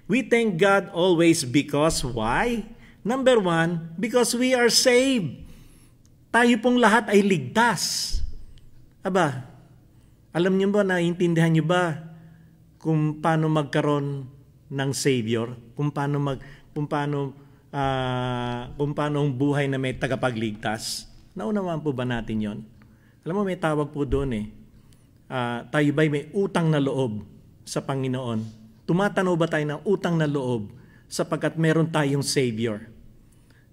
We thank God always because why? Number one, because we are saved. Tayo pong lahat ay ligtas. Aba, alam niyo ba, naiintindihan niyo ba kung paano magkaroon ng Savior? Kung paano ang buhay na may tagapagligtas? Naunawaan po ba natin yon? Alam mo, may tawag po doon tayo ba'y may utang na loob sa Panginoon? Tumatanaw ba tayo ng utang na loob sapagkat meron tayong Savior?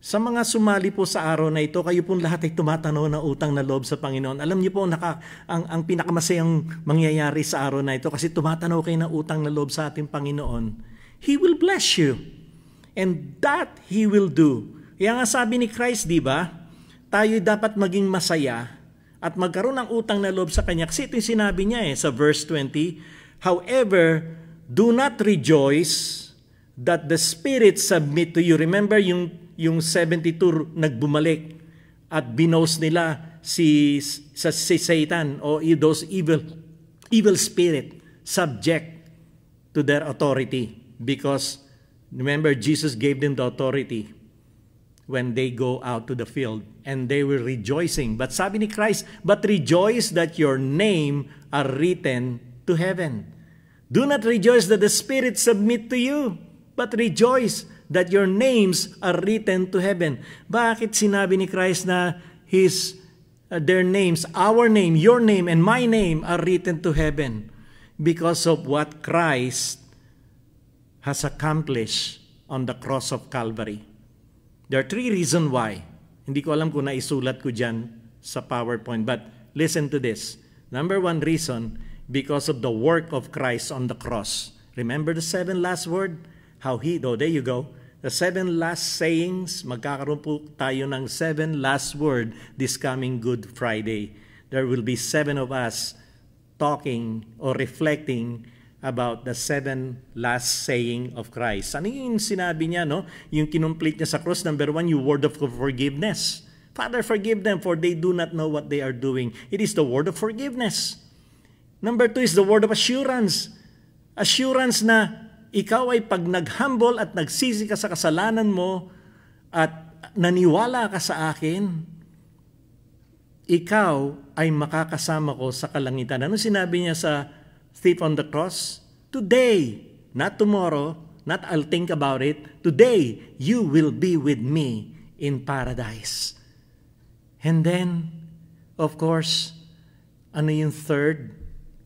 Sa mga sumali po sa araw na ito, kayo pong lahat ay tumatanaw ng utang na loob sa Panginoon. Alam niyo po, ang pinakamasayang mangyayari sa araw na ito kasi tumatanaw kayo ng utang na loob sa ating Panginoon. He will bless you. And that He will do. Kaya nga sabi ni Christ, di ba? Tayo dapat maging masaya at magkaroon ng utang na loob sa Kanya. Kasi ito yung sinabi niya sa verse 20, however, do not rejoice that the Spirit submit to you. Remember yung 72 nagbumalik at binos nila si Satan o those evil spirit subject to their authority because remember Jesus gave them the authority when they go out to the field and they were rejoicing. But sabi ni Christ, but rejoice that your name are written to heaven. Do not rejoice that the Spirit submit to you, but rejoice that your names are written to heaven. Bakit sinabi ni Christ na their names, our name, your name, and my name are written to heaven? Because of what Christ has accomplished on the cross of Calvary. There are 3 reasons why. Hindi ko alam kung naisulat ko dyan sa PowerPoint, but listen to this. Number 1 reason, because of the work of Christ on the cross. Remember the 7 last word? There you go. The 7 last sayings, magkakaroon po tayo ng 7 last word this coming Good Friday. There will be 7 of us talking or reflecting about the 7 last saying of Christ. Ano yung sinabi niya, no? Yung kinumplete niya sa cross, number 1, yung word of forgiveness. Father, forgive them for they do not know what they are doing. It is the word of forgiveness. Number 2 is the word of assurance. Assurance na ikaw ay pag nag-humble at nagsisi ka sa kasalanan mo at naniwala ka sa akin, ikaw ay makakasama ko sa kalangitan. Ano sinabi niya sa thief on the cross? Today, not tomorrow, not I'll think about it. Today, you will be with me in paradise. And then, of course, ano yung third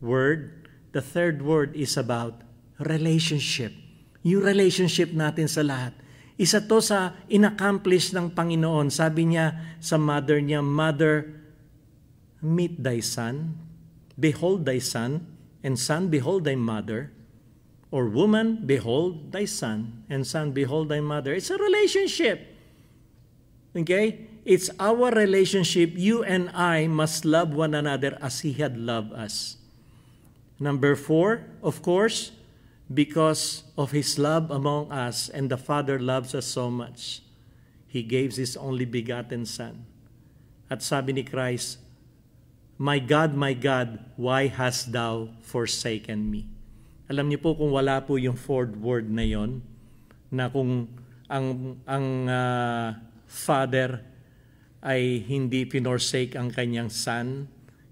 word? The third word is about relationship. Yung relationship natin sa lahat. Isa to sa inaccomplish ng Panginoon. Sabi niya sa mother niya, Mother, meet thy son, behold thy son, and son, behold thy mother. Or woman, behold thy son, and son, behold thy mother. It's a relationship. Okay? It's our relationship. You and I must love one another as He had loved us. Number 4, of course, because of His love among us, and the Father loves us so much, He gave His only begotten Son. At sabi ni Christ, my God, why hast thou forsaken me? Alam niyo po kung wala po yung fourth word na yon, na kung ang Father ay hindi pinorsake ang kanyang Son,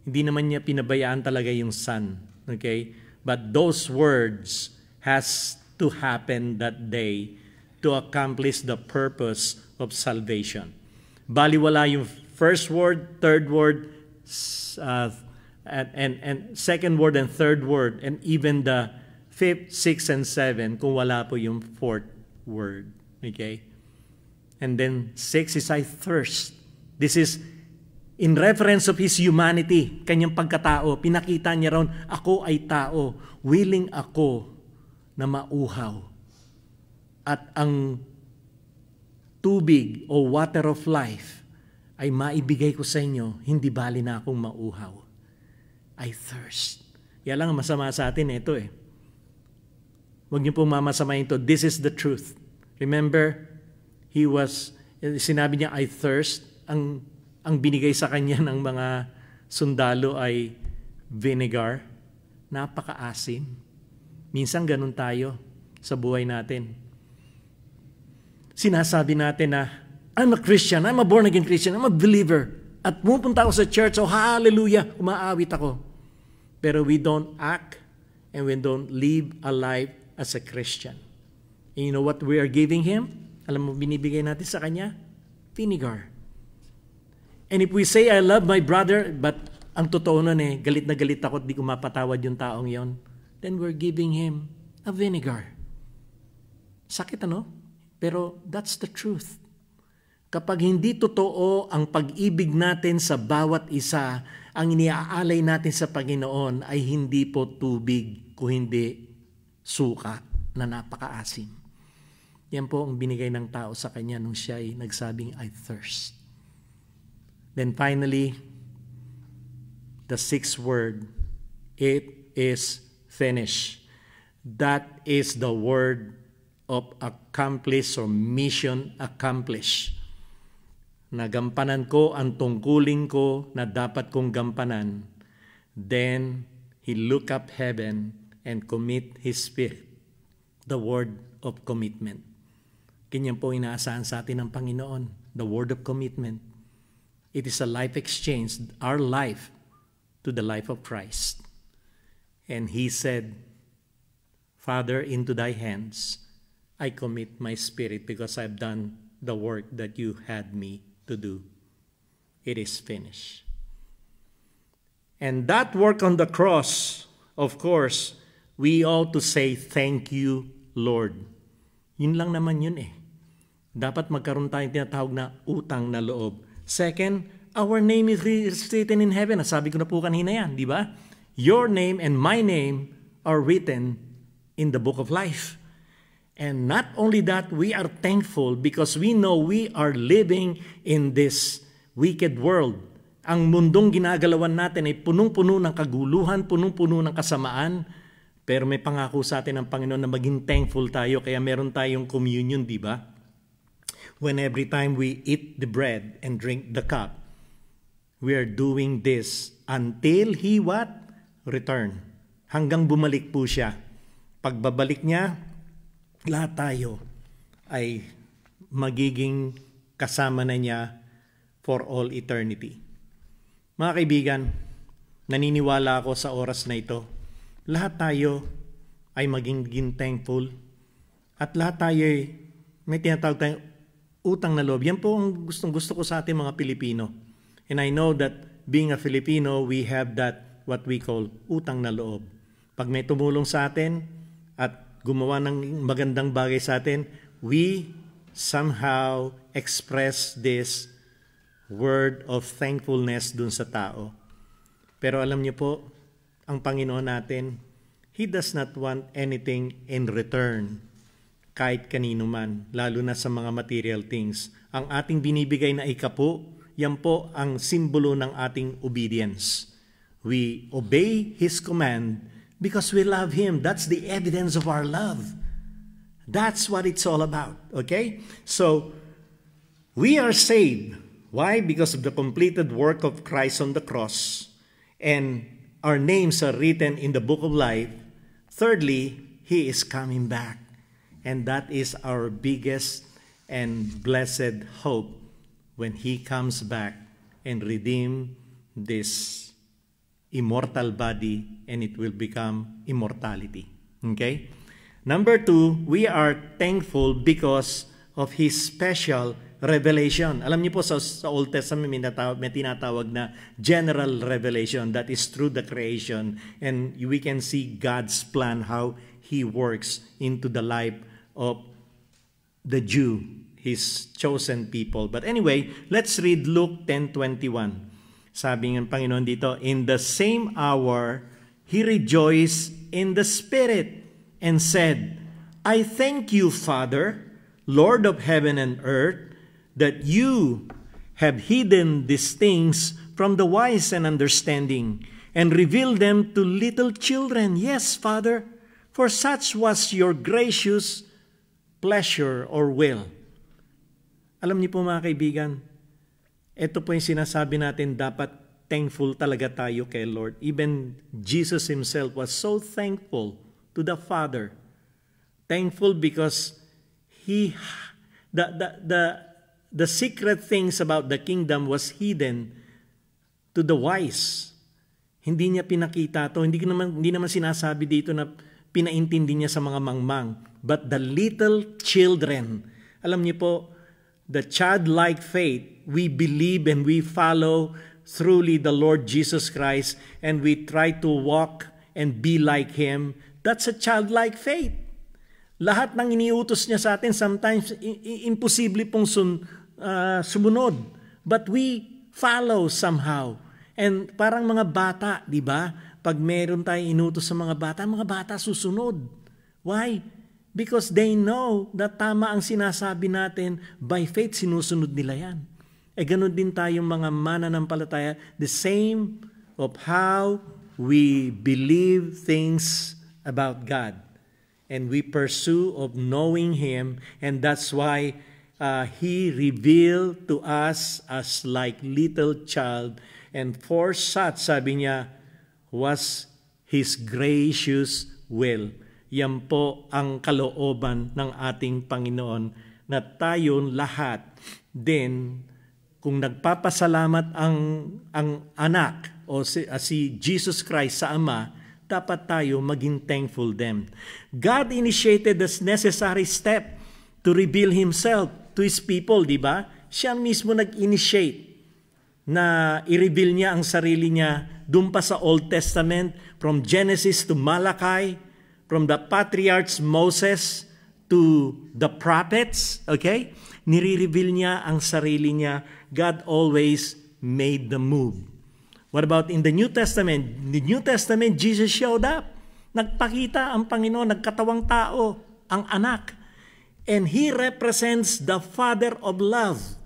hindi naman niya pinabayaan talaga yung Son. Okay? But those words has to happen that day to accomplish the purpose of salvation. Baliwala yung first word, third word, and second word and third word, and even the 5th, 6th, and 7 kung wala po yung fourth word. Okay? And then 6 is I thirst. This is in reference of His humanity, kanyang pagkatao. Pinakita niya ron, ako ay tao, willing ako na mauhaw. At ang tubig o water of life ay maibigay ko sa inyo, hindi bali na akong mauhaw. I thirst. Yan lang masama sa atin ito Huwag niyo pong mamasamayin ito. This is the truth. Remember, sinabi niya, I thirst. Ang binigay sa kanya ng mga sundalo ay vinegar. Napakaasim. Minsan ganun tayo. sa buhay natin. Sinasabi natin na, I'm a Christian, I'm a born-again Christian, I'm a believer. At pupunta ako sa church, oh hallelujah, umaawit ako. Pero we don't act and we don't live a life as a Christian. And you know what we are giving Him? Alam mo, binibigay natin sa Kanya? Vinegar. And if we say, I love my brother, but ang totoo nun galit na galit ako at di ko mapatawad yung taong yon, then we're giving him a vinegar. Sakit ano? Pero that's the truth. Kapag hindi totoo ang pag-ibig natin sa bawat isa, ang iniaalay natin sa Panginoon ay hindi po tubig, kung hindi suka na napakaasim. Yan po ang binigay ng tao sa Kanya nung siya ay nagsabing, I thirst. Then finally, the sixth word, it is finished. That is the word of accomplish or mission accomplished. Nagampanan ko ang tungkulin ko na dapat kong gampanan. Then he look up heaven and commit his spirit. The word of commitment. Ganyan po inaasahan sa atin ng Panginoon. The word of commitment. It is a life exchange, our life to the life of Christ. And he said, Father, into thy hands I commit my spirit because I've done the work that you had me to do. It is finished. And that work on the cross, of course, we ought to say, thank you, Lord. Yun lang naman yun Dapat magkaroon tayong tinatawag na utang na loob. Second, our name is written in heaven. Sabi ko na po kanina yan, di ba? Your name and my name are written in the book of life. And not only that, we are thankful because we know we are living in this wicked world. Ang mundong ginagalawan natin ay punong-puno ng kaguluhan, punong-puno ng kasamaan. Pero may pangako sa atin ng Panginoon na maging thankful tayo. Kaya meron tayong communion, di ba? When every time we eat the bread and drink the cup, we are doing this until He what? Return. Hanggang bumalik po siya. Pagbabalik niya, lahat tayo ay magiging kasama na niya for all eternity. Mga kaibigan, naniniwala ako sa oras na ito, lahat tayo ay magiging thankful at lahat tayo ay may tinatawag tayong utang na loob. Yan po ang gustong-gusto ko sa ating mga Pilipino. And I know that being a Filipino, we have that what we call utang na loob. Pag may tumulong sa atin at gumawa ng magandang bagay sa atin, we somehow express this word of thankfulness dun sa tao. Pero alam niyo po, ang Panginoon natin, He does not want anything in return, kahit kanino man, lalo na sa mga material things. Ang ating binibigay na ikapo, yan po ang simbolo ng ating obedience. We obey His command because we love Him. That's the evidence of our love. That's what it's all about, okay? So, we are saved. Why? Because of the completed work of Christ on the cross. And our names are written in the book of life. Thirdly, He is coming back. And that is our biggest and blessed hope when He comes back and redeem this immortal body and it will become immortality. Okay? Number 2, we are thankful because of His special revelation. Alam niyo po sa Old Testament may tinatawag na general revelation that is through the creation and we can see God's plan how He works into the life of the Jew, His chosen people. But anyway, let's read Luke 10:21. Sabi ng Panginoon dito, in the same hour, He rejoiced in the Spirit and said, I thank you, Father, Lord of heaven and earth, that you have hidden these things from the wise and understanding and revealed them to little children. Yes, Father, for such was your gracious pleasure or will. Alam niyo po mga kaibigan, ito po yung sinasabi natin, dapat thankful talaga tayo kay Lord. Even Jesus Himself was so thankful to the Father Thankful because the secret things about the kingdom was hidden to the wise. Hindi niya pinakita to. Hindi naman sinasabi dito na pinaintindi niya sa mga mangmang. But the little children, alam niyo po, the childlike faith, we believe and we follow truly the Lord Jesus Christ, and we try to walk and be like Him. That's a childlike faith. Lahat ng iniutos niya sa atin, sometimes imposible pong sumunod. But we follow somehow. And parang mga bata, di ba? Pag meron tayong inutos sa mga bata susunod. Why? Because they know na tama ang sinasabi natin, by faith sinusunod nila yan. Ganun din tayong mga mananampalataya, the same of how we believe things about God. And we pursue of knowing Him, and that's why He revealed to us as like little child. And for such, sabi niya, was His gracious will. Yan po ang kalooban ng ating Panginoon na tayong lahat din, kung nagpapasalamat ang anak o si Jesus Christ sa Ama, dapat tayo maging thankful din. God initiated this necessary step to reveal Himself to His people, di ba? Siya mismo nag-initiate na i-reveal niya ang sarili niya doon pa sa Old Testament, from Genesis to Malachi, from the patriarchs Moses to the prophets, okay? Nire-reveal niya ang sarili niya. God always made the move. What about in the New Testament? In the New Testament, Jesus showed up. Nagpakita ang Panginoon, nagkatawang tao, ang anak. And He represents the Father of love.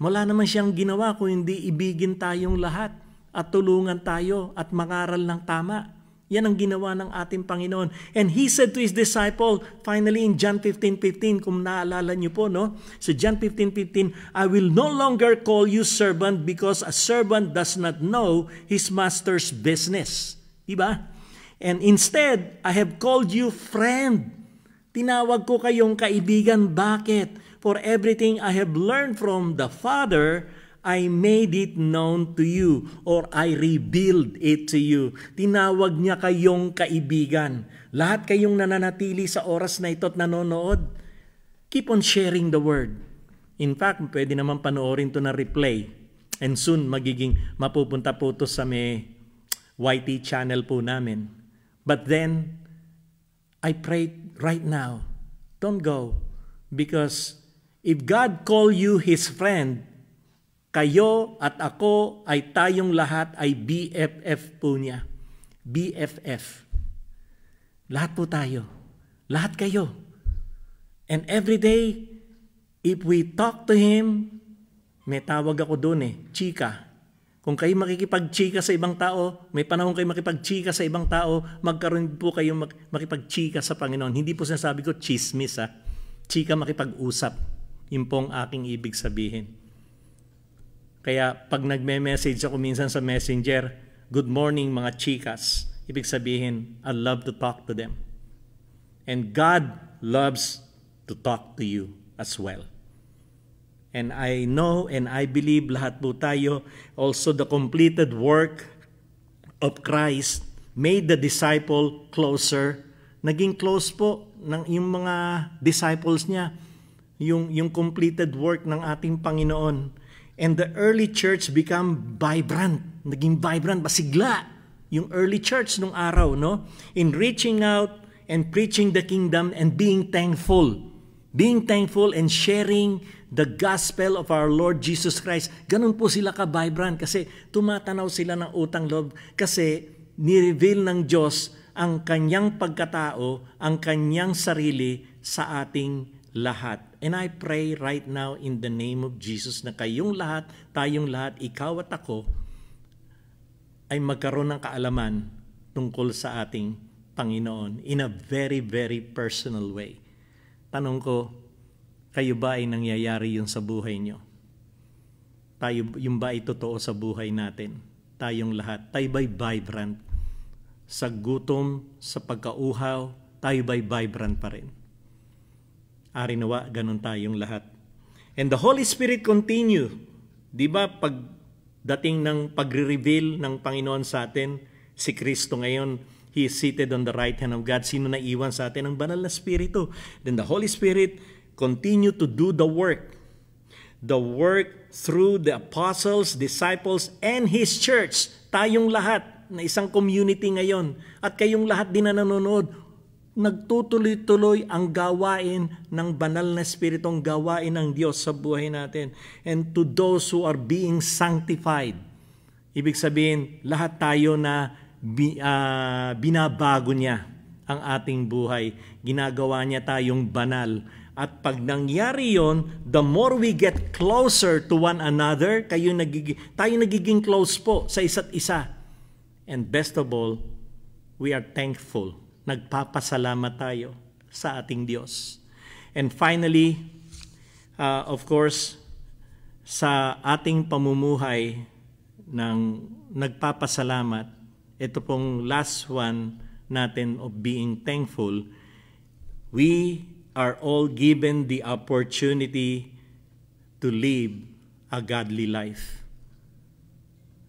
Wala naman siyang ginawa kung hindi ibigin tayong lahat at tulungan tayo at mangaral ng tama. Yan ang ginawa ng ating Panginoon. And He said to His disciple, finally in John 15:15, kung naalala niyo po, no? So John 15:15, I will no longer call you servant because a servant does not know his master's business. Diba? And instead, I have called you friend. Tinawag ko kayong kaibigan. Bakit? For everything I have learned from the Father, I made it known to you, or I revealed it to you. Tinawag niya kayong kaibigan. Lahat kayong nananatili sa oras na ito at nanonood, keep on sharing the word. In fact, pwede naman panoorin to na replay. And soon, magiging mapupunta po to sa may YT channel po namin. But then, I pray right now, don't go. Because if God call you His friend, kayo at ako ay tayong lahat ay BFF po niya. BFF. Lahat po tayo. Lahat kayo. And every day, if we talk to Him, may tawag ako doon chika. Kung kayo makikipag-chika sa ibang tao, may panahon kayo makipag-chika sa ibang tao, magkaroon po kayo makipag-chika sa Panginoon. Hindi po sinasabi ko chismis Chika, makipag-usap. Yun pong aking ibig sabihin. Kaya pag nagme-message ako minsan sa messenger, good morning mga chikas, ibig sabihin, I love to talk to them. And God loves to talk to you as well. And I know and I believe lahat po tayo, also the completed work of Christ made the disciple closer. Naging close po ng yung mga disciples niya, yung completed work ng ating Panginoon. And the early church become vibrant. Naging vibrant, masigla. Yung early church nung araw, no? In reaching out and preaching the kingdom and being thankful. Being thankful and sharing the gospel of our Lord Jesus Christ. Ganun po sila ka-vibrant kasi tumatanaw sila ng utang loob kasi ni-reveal ng Diyos ang kanyang pagkatao, ang kanyang sarili sa ating lahat. And I pray right now in the name of Jesus na kayong lahat, tayong lahat, ikaw at ako, ay magkaroon ng kaalaman tungkol sa ating Panginoon in a very, very personal way. Tanong ko, kayo ba ay nangyayari yun sa buhay nyo? Yung ba ay totoo sa buhay natin? Tayong lahat, tayo ba'y vibrant? Sa gutom, sa pagkauhaw, tayo ba'y vibrant pa rin? Ari nawa, ganun tayong lahat. And the Holy Spirit continue. Di ba, pagdating ng pagre-reveal ng Panginoon sa atin, si Kristo ngayon, He is seated on the right hand of God. Sino na iwan sa atin? Ang banal na Espiritu. Then the Holy Spirit continue to do the work. The work through the apostles, disciples, and His church. Tayong lahat na isang community ngayon. At kayong lahat din na nanonood, nagtutuloy-tuloy ang gawain ng banal na Espiritu, ang gawain ng Diyos sa buhay natin. And to those who are being sanctified, ibig sabihin, lahat tayo na binabago niya ang ating buhay. Ginagawa niya tayong banal. At pag nangyari yon, the more we get closer to one another, tayo nagiging close po sa isa't isa. And best of all, we are thankful. Nagpapasalamat tayo sa ating Diyos. And finally, of course, sa ating pamumuhay ng nagpapasalamat, ito pong last one natin of being thankful, we are all given the opportunity to live a godly life.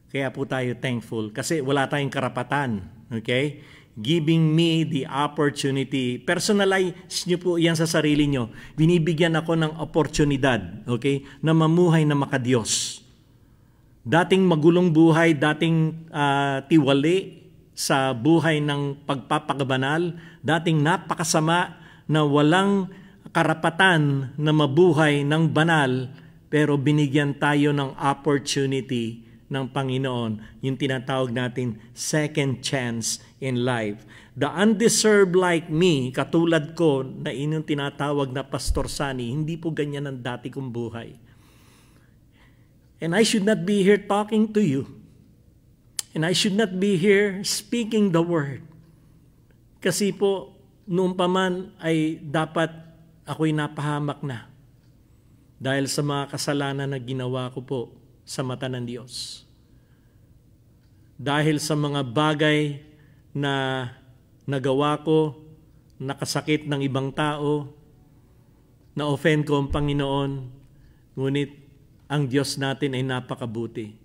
Kaya po tayo thankful kasi wala tayong karapatan. Okay? Giving me the opportunity. Personalize nyo po yan sa sarili nyo. Binibigyan ako ng oportunidad, okay, na mamuhay na makadiyos. Dating magulong buhay, dating tiwali sa buhay ng pagpapakabanal, dating napakasama na walang karapatan na mabuhay ng banal, pero binigyan tayo ng opportunity ng Panginoon, yung tinatawag natin second chance in life. The undeserved like me, katulad ko na inyong tinatawag na Pastor Sunny, hindi po ganyan ang dati kong buhay. And I should not be here talking to you. And I should not be here speaking the word. Kasi po, noon pa man ay dapat ako'y napahamak na. Dahil sa mga kasalanan na ginawa ko po sa mata ng Diyos. Dahil sa mga bagay na nagawa ko, nakasakit ng ibang tao, na-offend ko ang Panginoon, ngunit ang Diyos natin ay napakabuti.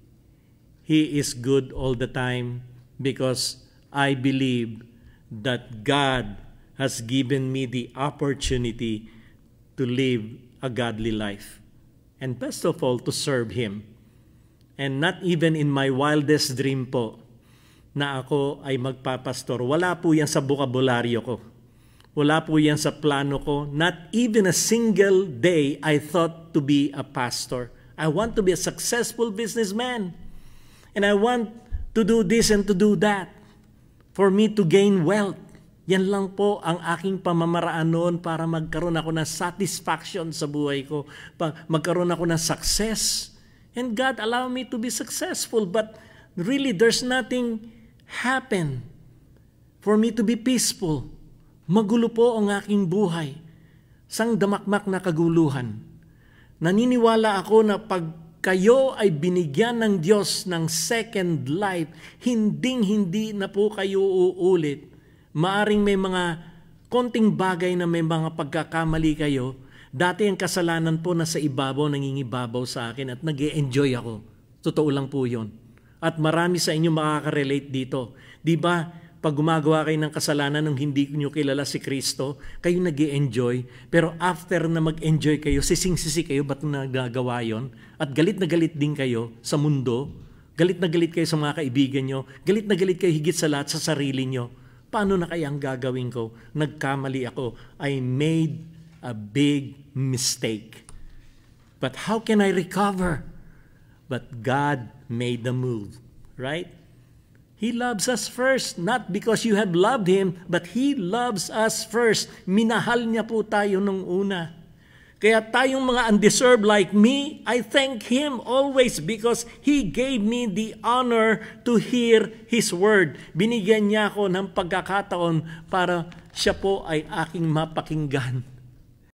He is good all the time because I believe that God has given me the opportunity to live a godly life. And best of all, to serve Him. And not even in my wildest dream po na ako ay magpapastor. Wala po yan sa bokabularyo ko. Wala po yan sa plano ko. Not even a single day I thought to be a pastor. I want to be a successful businessman. And I want to do this and to do that for me to gain wealth. Yan lang po ang aking pamamaraan noon para magkaroon ako ng satisfaction sa buhay ko. Magkaroon ako ng success. And God allowed me to be successful. But really, there's nothing happen for me to be peaceful. Magulo po ang aking buhay. Sang damakmak na kaguluhan. Naniniwala ako na pag kayo ay binigyan ng Diyos ng second life, hinding-hindi na po kayo uulit. Maaring may mga konting bagay na may mga pagkakamali kayo. Dati ang kasalanan po na sa ibabaw, nangingibabaw sa akin at nag-e-enjoy ako. Totoo lang po yun. At marami sa inyo makaka-relate dito. Di ba, pag gumagawa kayo ng kasalanan nung hindi nyo kilala si Kristo, kayo nag-e-enjoy. Pero after na mag-enjoy kayo, sising-sisi kayo, ba't nagagawa yun? At galit na galit din kayo sa mundo. Galit na galit kayo sa mga kaibigan nyo. Galit na galit kayo higit sa lahat sa sarili nyo. Paano na kaya ang gagawin ko? Nagkamali ako. I made a big mistake. But how can I recover? But God made the move, right? He loves us first, not because you have loved Him, but He loves us first. Minahal niya po tayo nung una. Kaya tayong mga undeserved like me, I thank Him always because He gave me the honor to hear His word. Binigyan niya ako ng pagkakataon para siya po ay aking mapakinggan.